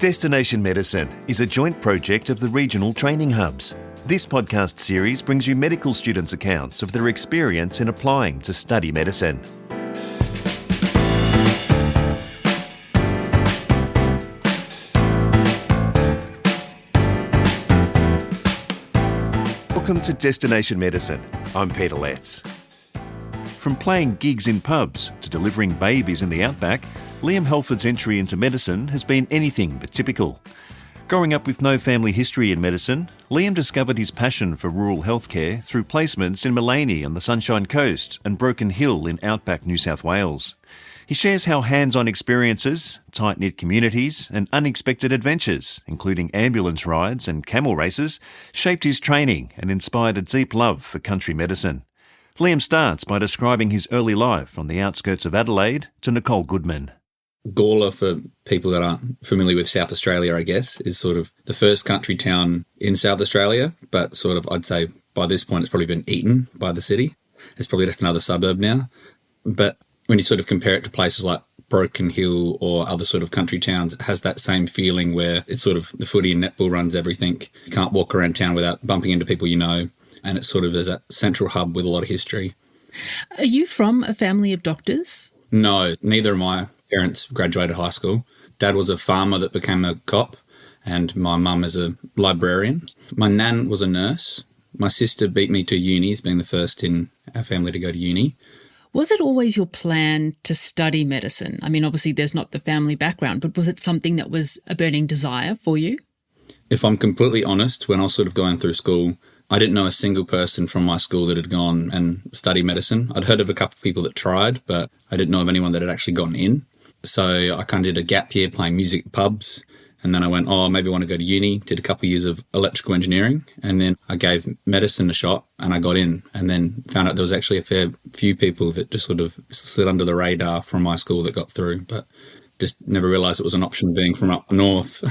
Destination Medicine is a joint project of the regional training hubs. This podcast series brings you medical students' accounts of their experience in applying to study medicine. Welcome to Destination Medicine. I'm Peter Letts. From playing gigs in pubs to delivering babies in the Outback, Liam Halford's entry into medicine has been anything but typical. Growing up with no family history in medicine, Liam discovered his passion for rural healthcare through placements in Maleny on the Sunshine Coast and Broken Hill in Outback, New South Wales. He shares how hands-on experiences, tight-knit communities and unexpected adventures, including ambulance rides and camel races, shaped his training and inspired a deep love for country medicine. Liam starts by describing his early life on the outskirts of Adelaide to Nicole Goodman. Gawler, for people that aren't familiar with South Australia, I guess, is sort of the first country town in South Australia, but sort of, I'd say by this point it's probably been eaten by the city. It's probably just another suburb now. But when you sort of compare it to places like Broken Hill or other sort of country towns, it has that same feeling where it's sort of the footy and netball runs everything. You can't walk around town without bumping into people you know, and it's sort of there's that central hub with a lot of history. Are you from a family of doctors? No, neither am I. Parents graduated high school. Dad was a farmer that became a cop, and my mum is a librarian. My nan was a nurse. My sister beat me to uni, as being the first in our family to go to uni. Was it always your plan to study medicine? I mean, obviously there's not the family background, but was it something that was a burning desire for you? If I'm completely honest, when I was sort of going through school, I didn't know a single person from my school that had gone and studied medicine. I'd heard of a couple of people that tried, but I didn't know of anyone that had actually gotten in. So I kind of did a gap year playing music at pubs. And then I went, maybe I want to go to uni, did a couple of years of electrical engineering. And then I gave medicine a shot and I got in, and then found out there was actually a fair few people that just sort of slid under the radar from my school that got through. But just never realised it was an option being from up north.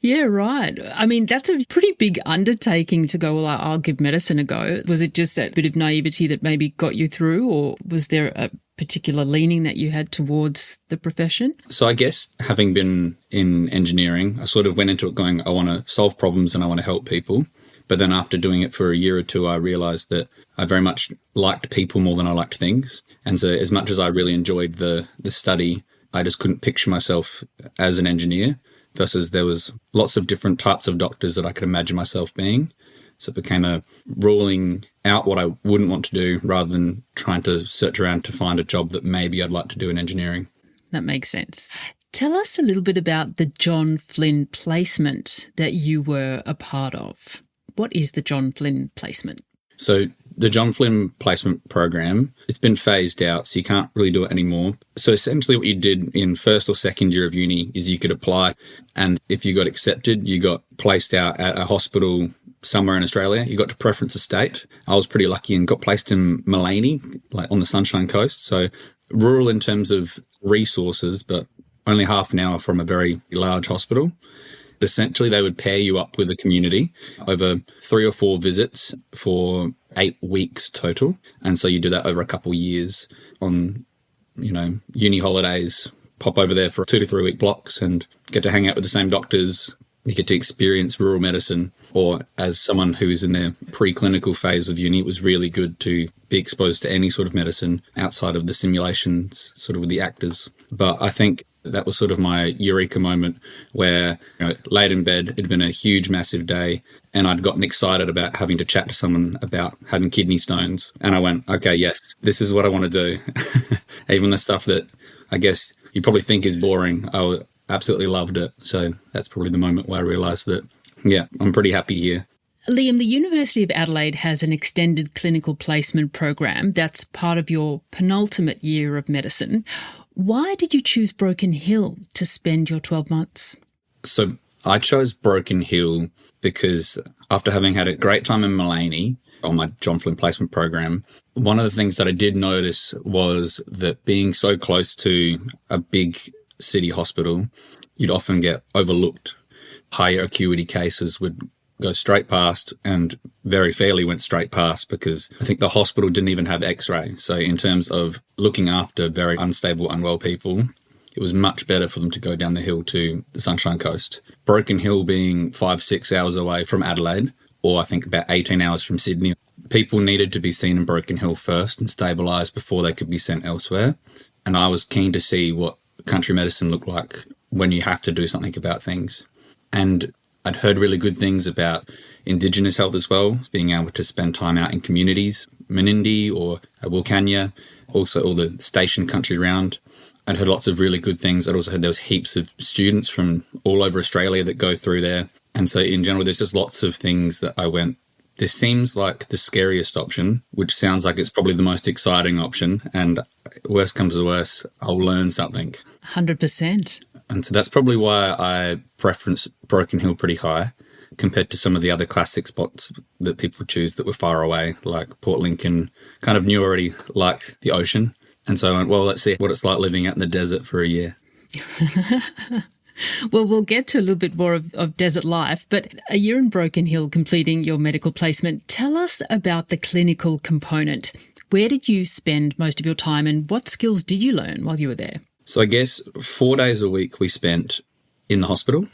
Yeah, right. I mean, that's a pretty big undertaking to go, well, I'll give medicine a go. Was it just that bit of naivety that maybe got you through, or was there a particular leaning that you had towards the profession? So I guess having been in engineering, I sort of went into it going, I want to solve problems and I want to help people. But then after doing it for a year or two, I realised that I very much liked people more than I liked things. And so as much as I really enjoyed the study, I just couldn't picture myself as an engineer, versus there was lots of different types of doctors that I could imagine myself being. So it became a ruling out what I wouldn't want to do rather than trying to search around to find a job that maybe I'd like to do in engineering. That makes sense. Tell us a little bit about the John Flynn placement that you were a part of. What is the John Flynn placement? So the John Flynn placement program, it's been phased out, so you can't really do it anymore. So essentially what you did in first or second year of uni is you could apply, and if you got accepted, you got placed out at a hospital somewhere in Australia. You got to preference a state. I was pretty lucky and got placed in Maleny, like on the Sunshine Coast. So rural in terms of resources, but only half an hour from a very large hospital. Essentially, they would pair you up with a community over 3 or 4 visits for 8 weeks total. And so you do that over a couple of years on, uni holidays, pop over there for 2 to 3 week blocks and get to hang out with the same doctors. You get to experience rural medicine, or as someone who is in their preclinical phase of uni, it was really good to be exposed to any sort of medicine outside of the simulations, sort of with the actors. But I think that was sort of my eureka moment where, laid in bed, it'd been a huge, massive day, and I'd gotten excited about having to chat to someone about having kidney stones. And I went, okay, yes, this is what I want to do. Even the stuff that I guess you probably think is boring, I absolutely loved it. So that's probably the moment where I realised that, yeah, I'm pretty happy here. Liam, the University of Adelaide has an extended clinical placement program that's part of your penultimate year of medicine. Why did you choose Broken Hill to spend your 12 months? So I chose Broken Hill because after having had a great time in Maleny on my John Flynn placement program, one of the things that I did notice was that being so close to a big city hospital, you'd often get overlooked. Higher acuity cases would go straight past, and very fairly went straight past because I think the hospital didn't even have x-ray. So in terms of looking after very unstable, unwell people, it was much better for them to go down the hill to the Sunshine Coast. Broken Hill being 5-6 hours away from Adelaide, or I think about 18 hours from Sydney. People needed to be seen in Broken Hill first and stabilised before they could be sent elsewhere. And I was keen to see what country medicine looked like when you have to do something about things. And I'd heard really good things about Indigenous health as well, being able to spend time out in communities, Menindee or Wilcannia, also all the station country around. I'd heard lots of really good things. I'd also heard there was heaps of students from all over Australia that go through there. And so in general, there's just lots of things that I went, this seems like the scariest option, which sounds like it's probably the most exciting option. And worst comes to worst, I'll learn something. 100%. And so that's probably why I preference Broken Hill pretty high compared to some of the other classic spots that people choose that were far away, like Port Lincoln, kind of knew already like the ocean. And so I went, well, let's see what it's like living out in the desert for a year. Well, we'll get to a little bit more of desert life, but a year in Broken Hill completing your medical placement. Tell us about the clinical component. Where did you spend most of your time and what skills did you learn while you were there? So I guess 4 days a week we spent in the hospital,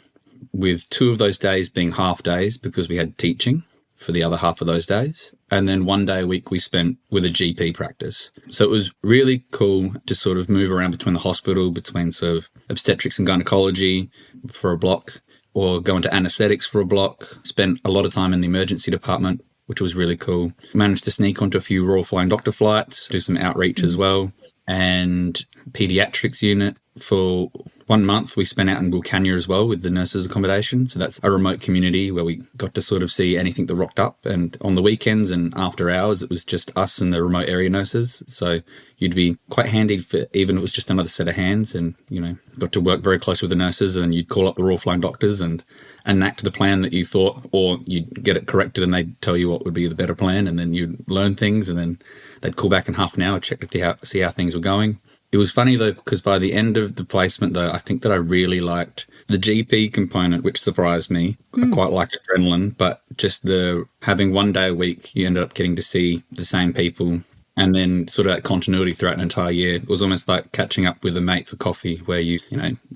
with 2 of those days being half days because we had teaching for the other half of those days. And then 1 day a week we spent with a GP practice. So it was really cool to sort of move around between the hospital, between sort of obstetrics and gynecology for a block, or go into anaesthetics for a block. Spent a lot of time in the emergency department, which was really cool. Managed to sneak onto a few Royal Flying Doctor flights, do some outreach as well, and paediatrics unit. For 1 month, we spent out in Wilcannia as well with the nurses' accommodation. So that's a remote community where we got to sort of see anything that rocked up. And on the weekends and after hours, it was just us and the remote area nurses. So you'd be quite handy for even if it was just another set of hands, and, you know, got to work very close with the nurses, and you'd call up the Royal Flying Doctors and enact the plan that you thought, or you'd get it corrected and they'd tell you what would be the better plan, and then you'd learn things, and then they'd call back in half an hour, check to see how things were going. It was funny, though, because by the end of the placement, though, I think that I really liked the GP component, which surprised me. I quite like adrenaline, but just the having 1 day a week, you ended up getting to see the same people, and then sort of that continuity throughout an entire year. It was almost like catching up with a mate for coffee, where you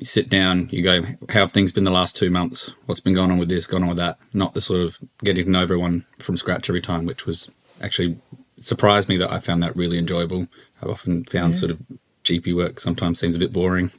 sit down, you go, how have things been the last 2 months? What's been going on with this, going on with that? Not the sort of getting to know everyone from scratch every time, which was actually surprised me that I found that really enjoyable. I've often found sort of GP work sometimes seems a bit boring.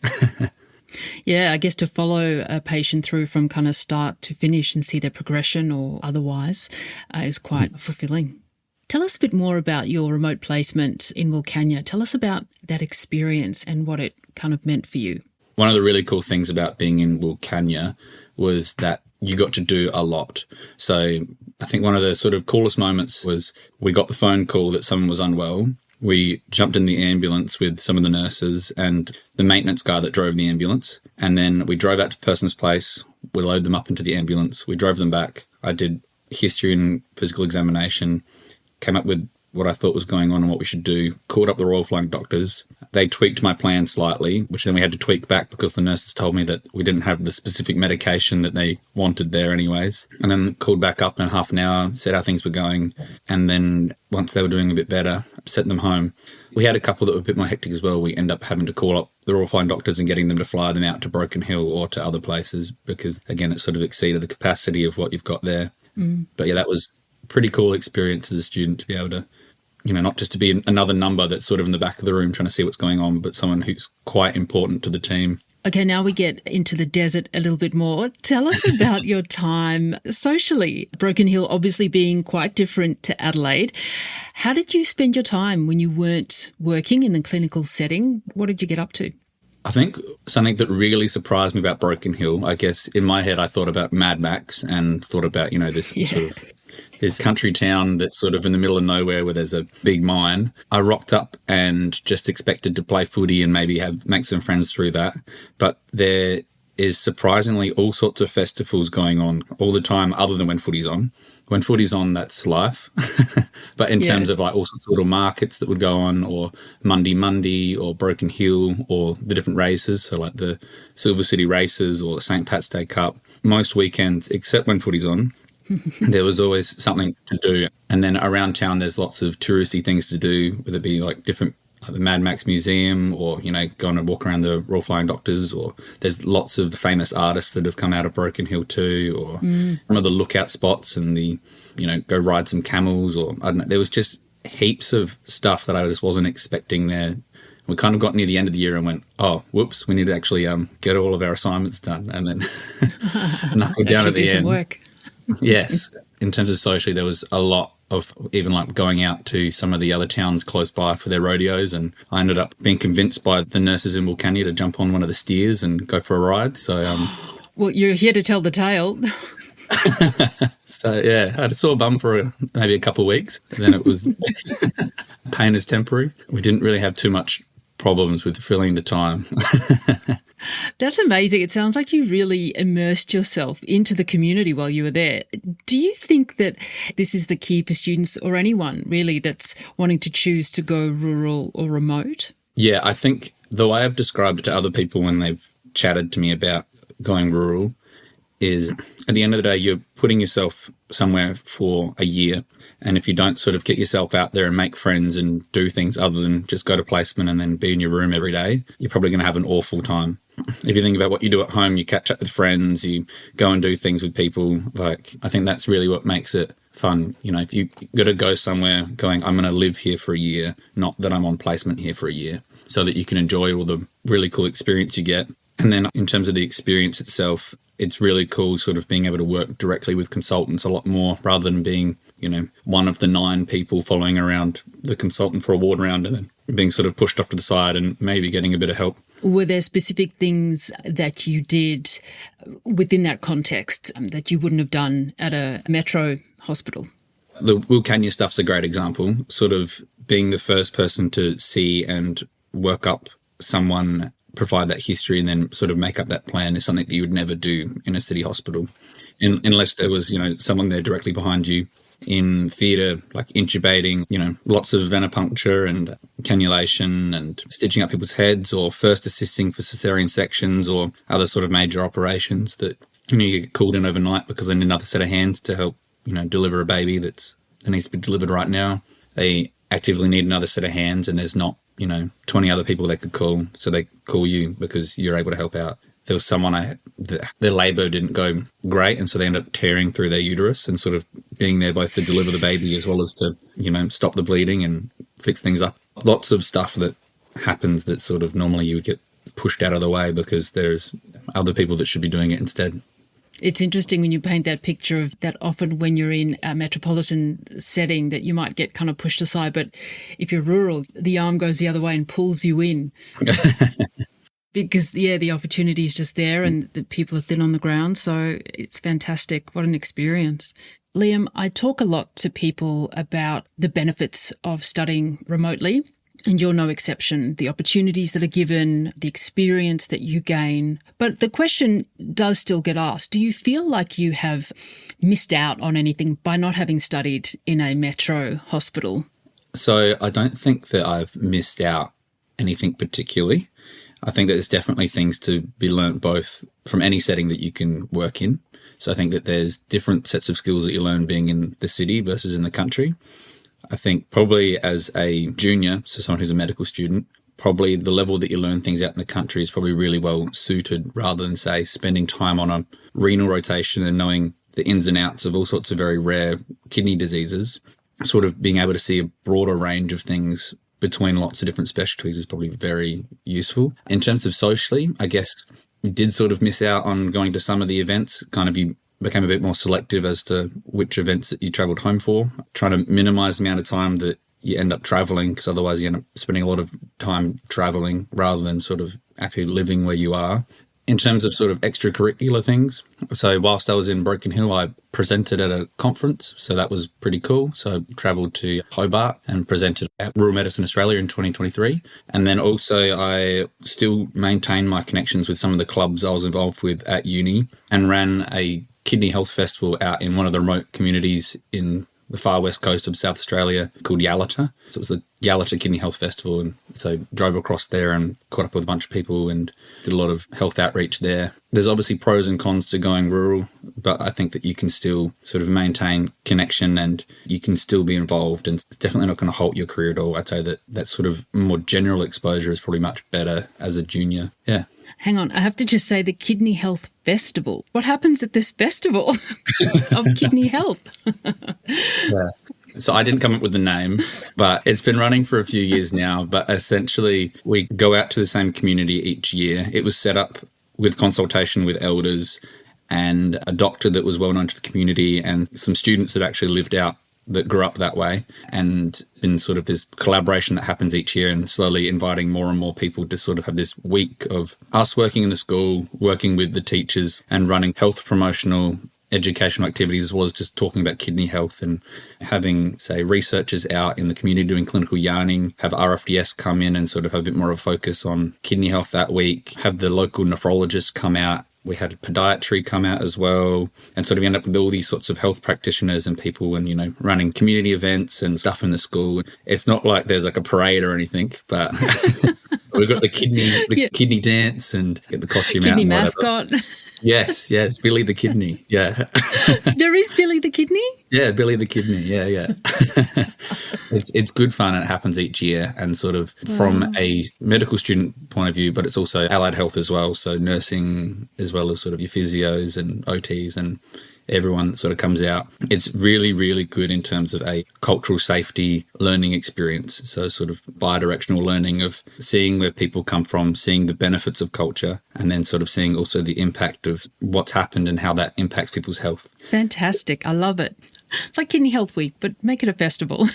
Yeah, I guess to follow a patient through from kind of start to finish and see their progression or otherwise is quite fulfilling. Tell us a bit more about your remote placement in Wilcannia. Tell us about that experience and what it kind of meant for you. One of the really cool things about being in Wilcannia was that you got to do a lot. So I think one of the sort of coolest moments was we got the phone call that someone was unwell. We jumped in the ambulance with some of the nurses and the maintenance guy that drove the ambulance. And then we drove out to the person's place. We loaded them up into the ambulance. We drove them back. I did history and physical examination, came up with what I thought was going on and what we should do, called up the Royal Flying Doctors. They tweaked my plan slightly, which then we had to tweak back because the nurses told me that we didn't have the specific medication that they wanted there anyways. And then called back up in half an hour, said how things were going. And then once they were doing a bit better, sent them home. We had a couple that were a bit more hectic as well. We end up having to call up the Royal Flying Doctors and getting them to fly them out to Broken Hill or to other places because, again, it sort of exceeded the capacity of what you've got there. But yeah, that was a pretty cool experience as a student to be able to, not just to be another number that's sort of in the back of the room trying to see what's going on, but someone who's quite important to the team. Okay, now we get into the desert a little bit more. Tell us about your time socially. Broken Hill obviously being quite different to Adelaide. How did you spend your time when you weren't working in the clinical setting? What did you get up to? I think something that really surprised me about Broken Hill, I guess in my head I thought about Mad Max and thought about, this sort of this country town that's sort of in the middle of nowhere where there's a big mine. I rocked up and just expected to play footy and maybe make some friends through that. But there is surprisingly all sorts of festivals going on all the time other than when footy's on. When footy's on, that's life. But in terms of like all sorts of little markets that would go on, or Monday or Broken Hill or the different races, so like the Silver City races or St. Pat's Day Cup, most weekends, except when footy's on, there was always something to do. And then around town, there's lots of touristy things to do, whether it be like different the Mad Max Museum, or, going to walk around the Royal Flying Doctors, or there's lots of famous artists that have come out of Broken Hill too, or some of the lookout spots and the, go ride some camels, or I don't know. There was just heaps of stuff that I just wasn't expecting there. We kind of got near the end of the year and went, oh, whoops, we need to actually get all of our assignments done, and then knuckle down at the end. Work. Yes. In terms of socially, there was a lot of even like going out to some of the other towns close by for their rodeos, and I ended up being convinced by the nurses in Wilcannia to jump on one of the steers and go for a ride. So, well, you're here to tell the tale. So yeah, I had a sore bum for maybe a couple of weeks, and then it was pain is temporary. We didn't really have too much problems with filling the time. That's amazing. It sounds like you really immersed yourself into the community while you were there. Do you think that this is the key for students, or anyone really that's wanting to choose to go rural or remote? Yeah, I think the way I've described it to other people when they've chatted to me about going rural is, at the end of the day, you're putting yourself somewhere for a year. And if you don't sort of get yourself out there and make friends and do things other than just go to placement and then be in your room every day, you're probably going to have an awful time. If you think about what you do at home, you catch up with friends, you go and do things with people. Like, I think that's really what makes it fun. If you got to go somewhere going, I'm going to live here for a year, not that I'm on placement here for a year, so that you can enjoy all the really cool experience you get. And then in terms of the experience itself, it's really cool sort of being able to work directly with consultants a lot more, rather than being, one of the 9 people following around the consultant for a ward round and then being sort of pushed off to the side and maybe getting a bit of help. Were there specific things that you did within that context that you wouldn't have done at a metro hospital? The Wilcannia stuff's a great example, sort of being the first person to see and work up someone, provide that history, and then sort of make up that plan is something that you would never do in a city hospital, unless there was, someone there directly behind you. In theatre, like intubating, lots of venipuncture and cannulation and stitching up people's heads, or first assisting for cesarean sections or other sort of major operations that you get called in overnight because they need another set of hands to help, deliver a baby that needs to be delivered right now. They actively need another set of hands, and there's not, 20 other people they could call, so they call you because you're able to help out. There was someone their labour didn't go great, and so they ended up tearing through their uterus and sort of being there both to deliver the baby as well as to, stop the bleeding and fix things up. Lots of stuff that happens that sort of normally you would get pushed out of the way because there's other people that should be doing it instead. It's interesting when you paint that picture of that often when you're in a metropolitan setting that you might get kind of pushed aside, but if you're rural, the arm goes the other way and pulls you in. Because, the opportunity is just there and the people are thin on the ground. So it's fantastic. What an experience. Liam, I talk a lot to people about the benefits of studying remotely, and you're no exception. The opportunities that are given, the experience that you gain. But the question does still get asked, do you feel like you have missed out on anything by not having studied in a metro hospital? So I don't think that I've missed out anything particularly. I think that there's definitely things to be learnt both from any setting that you can work in. So I think that there's different sets of skills that you learn being in the city versus in the country. I think probably as a junior, so someone who's a medical student, probably the level that you learn things out in the country is probably really well suited, rather than, say, spending time on a renal rotation and knowing the ins and outs of all sorts of very rare kidney diseases. Sort of being able to see a broader range of things between lots of different specialties is probably very useful. In terms of socially, I guess you did sort of miss out on going to some of the events. Kind of you became a bit more selective as to which events that you travelled home for, trying to minimise the amount of time that you end up travelling, because otherwise you end up spending a lot of time travelling rather than sort of actually living where you are. In terms of sort of extracurricular things, so whilst I was in Broken Hill, I presented at a conference, so that was pretty cool. So I travelled to Hobart and presented at Rural Medicine Australia in 2023. And then also I still maintained my connections with some of the clubs I was involved with at uni and ran a kidney health festival out in one of the remote communities in the far west coast of South Australia called Gawler. So it was the Gawler Kidney Health Festival, and so drove across there and caught up with a bunch of people and did a lot of health outreach there. There's obviously pros and cons to going rural, but I think that you can still sort of maintain connection and you can still be involved, and it's definitely not going to halt your career at all. I'd say that sort of more general exposure is probably much better as a junior. Yeah. Hang on, I have to just say the Kidney Health Festival. What happens at this festival of kidney health? Yeah. So I didn't come up with the name, but it's been running for a few years now. But essentially, we go out to the same community each year. It was set up with consultation with elders and a doctor that was well known to the community and some students that actually lived out that grew up that way, and been sort of this collaboration that happens each year and slowly inviting more and more people to sort of have this week of us working in the school, working with the teachers and running health promotional educational activities, as well as just talking about kidney health and having, say, researchers out in the community doing clinical yarning, have RFDS come in and sort of have a bit more of a focus on kidney health that week, have the local nephrologists come out. We had podiatry come out as well, and sort of end up with all these sorts of health practitioners and people and, you know, running community events and stuff in the school. It's not like there's like a parade or anything, but we've got the kidney dance and get the costume kidney out. Kidney mascot. Yes, Billy the Kidney. Yeah. There is Billy the Kidney? Yeah, Billy the Kidney. Yeah. It's good fun, and it happens each year, and sort of from a medical student point of view, but it's also allied health as well. So nursing, as well as sort of your physios and OTs and everyone that sort of comes out. It's really, really good in terms of a cultural safety learning experience. So sort of bi-directional learning of seeing where people come from, seeing the benefits of culture, and then sort of seeing also the impact of what's happened and how that impacts people's health. Fantastic. I love it. It's like Kidney Health Week, but make it a festival.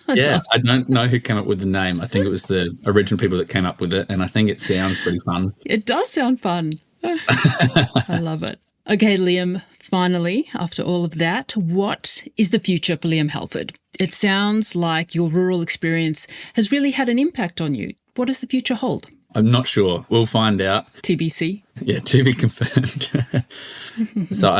Yeah, I don't know who came up with the name. I think it was the original people that came up with it, and I think it sounds pretty fun. It does sound fun. I love it. Okay, Liam, finally, after all of that, what is the future for Liam Halford? It sounds like your rural experience has really had an impact on you. What does the future hold? I'm not sure. We'll find out. TBC. Yeah, to be confirmed. So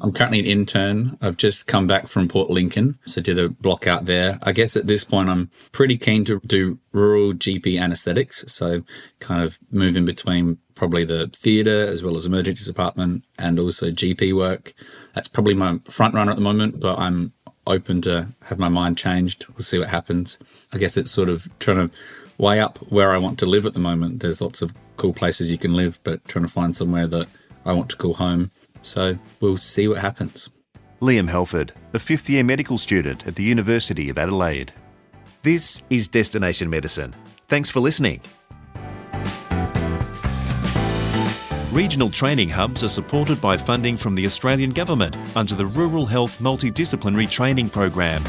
I'm currently an intern. I've just come back from Port Lincoln, so did a block out there. I guess at this point I'm pretty keen to do rural GP anaesthetics, so kind of move in between probably the theatre as well as emergency department and also GP work. That's probably my front runner at the moment, but I'm open to have my mind changed. We'll see what happens. I guess it's sort of trying to weigh up where I want to live at the moment. There's lots of cool places you can live, but trying to find somewhere that I want to call home. So we'll see what happens. Liam Halford, a fifth-year medical student at the University of Adelaide. This is Destination Medicine. Thanks for listening. Regional training hubs are supported by funding from the Australian Government under the Rural Health Multidisciplinary Training Program.